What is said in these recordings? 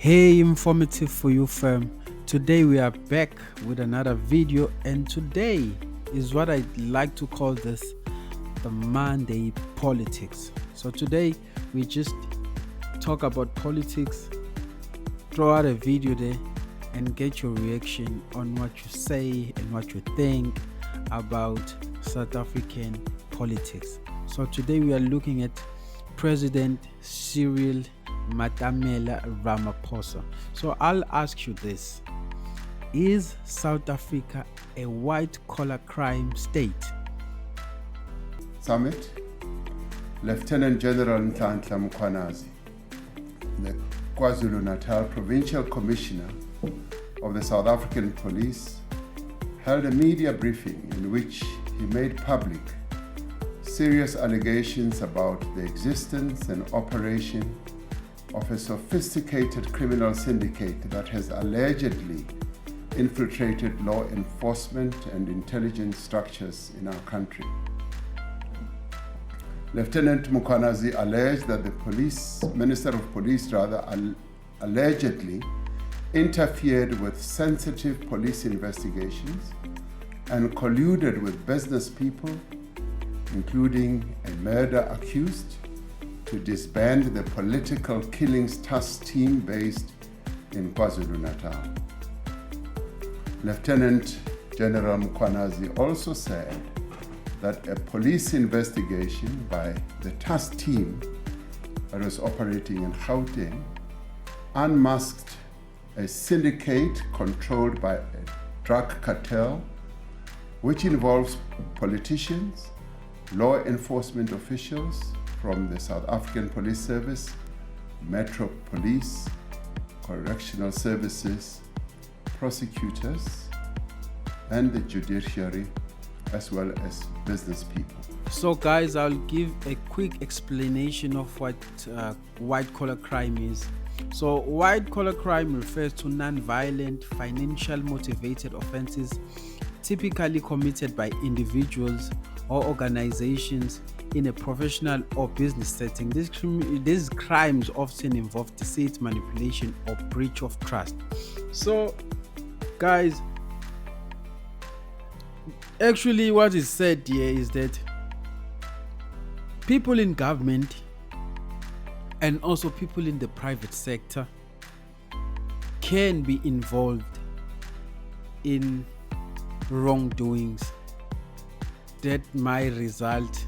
Hey, informative for you fam. Today we are back with another video, and today is what I like to call this the Monday politics. So today we just talk about politics, throw out a video there and get your reaction on what you say and what you think about South African politics. So today we are looking at President Cyril Matamela Ramaphosa. So I'll ask you this: is South Africa a white-collar crime state? Summit, Lieutenant General Nhlanhla Mkhwanazi, the KwaZulu-Natal Provincial Commissioner of the South African Police, held a media briefing in which he made public serious allegations about the existence and operation of a sophisticated criminal syndicate that has allegedly infiltrated law enforcement and intelligence structures in our country. Lieutenant Mkhwanazi alleged that the Minister of Police allegedly interfered with sensitive police investigations and colluded with business people, including a murder accused, to disband the political killings task team based in KwaZulu-Natal. Lieutenant General Mkhwanazi also said that a police investigation by the task team that was operating in Gauteng unmasked a syndicate controlled by a drug cartel, which involves politicians, law enforcement officials from the South African Police Service, Metro Police, Correctional Services, prosecutors, and the judiciary, as well as business people. So guys, I'll give a quick explanation of what white-collar crime is. So white-collar crime refers to non-violent, financial motivated offenses typically committed by individuals or organizations in a professional or business setting. These crimes often involve deceit, manipulation, or breach of trust. So guys, actually what is said here is that people in government and also people in the private sector can be involved in wrongdoings that might result,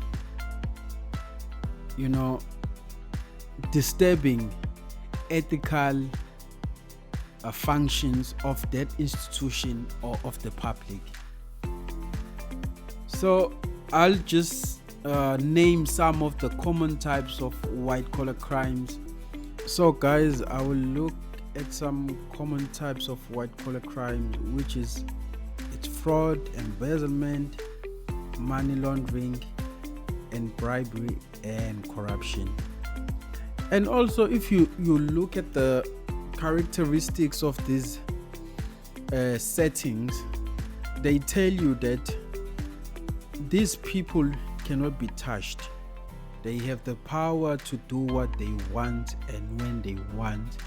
disturbing ethical functions of that institution or of the public. So I'll just name some of the common types of white-collar crimes. So guys, I will look at some common types of white-collar crimes, which is fraud, embezzlement, money laundering, and bribery and corruption. And also, if you look at the characteristics of these settings, they tell you that these people cannot be touched. They have the power to do what they want and when they want,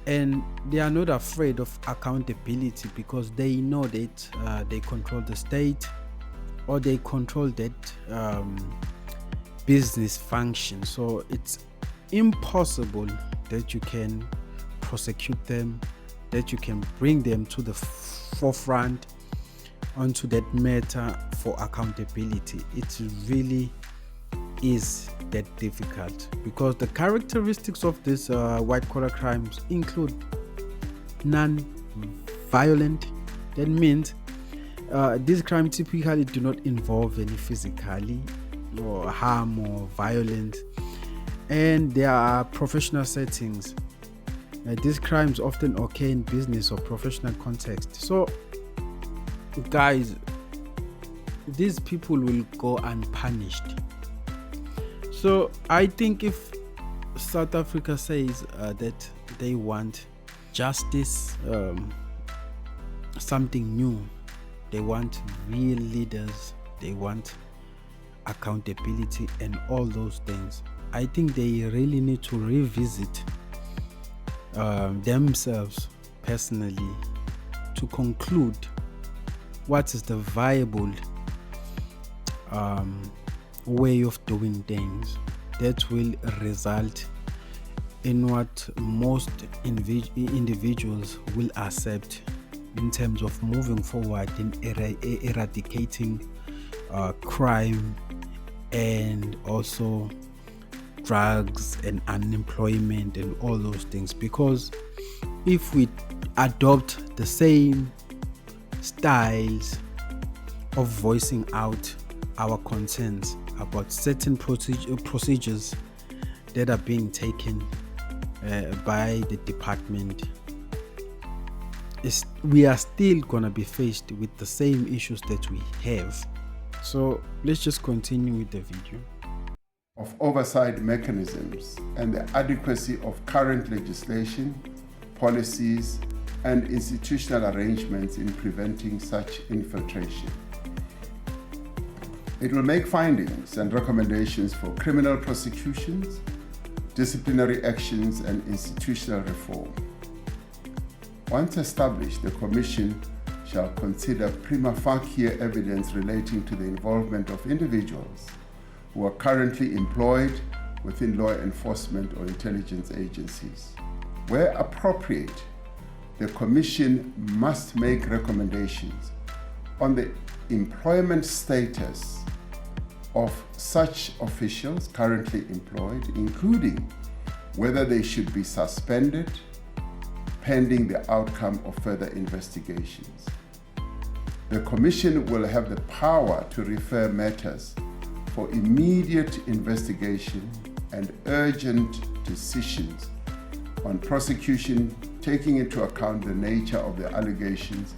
and they are not afraid of accountability because they know that they control the state or they control that business function. So it's impossible that you can prosecute them, that you can bring them to the forefront onto that matter for accountability. It really is that difficult because the characteristics of these white-collar crimes include non-violent. That means these crimes typically do not involve any physically or harm or violence, and there are professional settings. These crimes often occur in business or professional context. So guys, these people will go unpunished. So I think if South Africa says that they want justice, something new, they want real leaders, they want accountability and all those things, I think they really need to revisit themselves personally to conclude what is the viable way of doing things that will result in what most individuals will accept in terms of moving forward in eradicating crime and also drugs and unemployment and all those things. Because if we adopt the same styles of voicing out our concerns about certain procedures that are being taken by the department, we are still gonna be faced with the same issues that we have. So let's just continue with the video. Of oversight mechanisms and the adequacy of current legislation, policies, and institutional arrangements in preventing such infiltration. It will make findings and recommendations for criminal prosecutions, disciplinary actions, and institutional reform. Once established, the Commission shall consider prima facie evidence relating to the involvement of individuals who are currently employed within law enforcement or intelligence agencies. Where appropriate, the Commission must make recommendations on the employment status of such officials currently employed, including whether they should be suspended pending the outcome of further investigations. The Commission will have the power to refer matters for immediate investigation and urgent decisions on prosecution, taking into account the nature of the allegations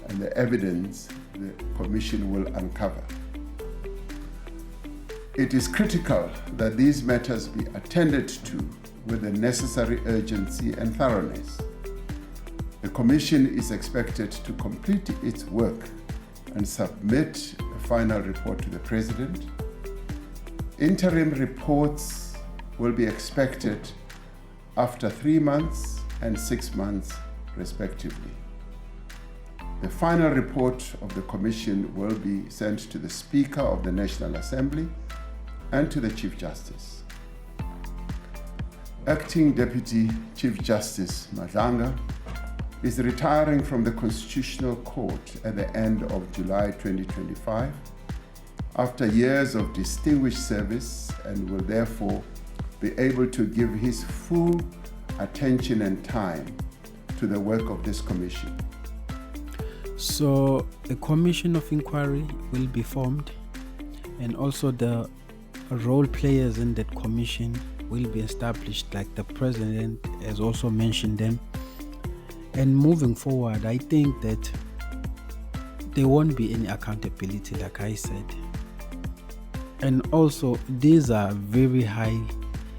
and the evidence the Commission will uncover. It is critical that these matters be attended to with the necessary urgency and thoroughness. The Commission is expected to complete its work and submit a final report to the President. Interim reports will be expected after 3 months and 6 months, respectively. The final report of the Commission will be sent to the Speaker of the National Assembly and to the Chief Justice. Acting Deputy Chief Justice Madlanga is retiring from the Constitutional Court at the end of July 2025 after years of distinguished service, and will therefore be able to give his full attention and time to the work of this Commission. So a commission of inquiry will be formed, and also the role players in that commission will be established, like the President has also mentioned them. And moving forward, I think that there won't be any accountability, like I said. And also, these are very high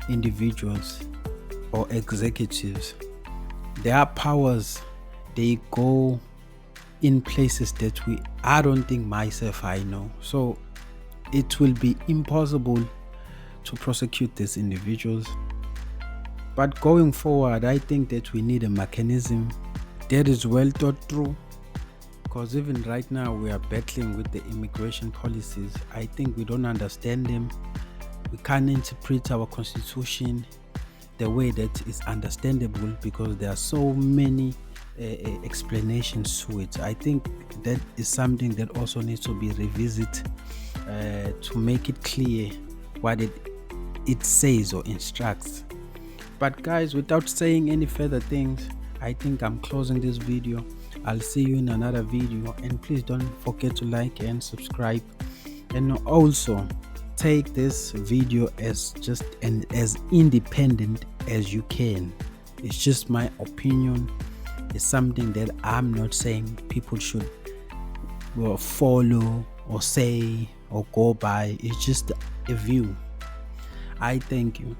individuals or executives. Their powers, they go in places that I don't think myself I know. So it will be impossible to prosecute these individuals. But going forward, I think that we need a mechanism that is well thought through, because even right now we are battling with the immigration policies. I think we don't understand them. We can't interpret our constitution the way that is understandable, because there are so many explanations to it. I think that is something that also needs to be revisited to make it clear what it says or instructs. But guys, without saying any further things, I think I'm closing this video. I'll see you in another video, and please don't forget to like and subscribe, and also take this video as just and as independent as you can. It's just my opinion. It's something that I'm not saying people should follow or say or go by. It's just a view. I thank you.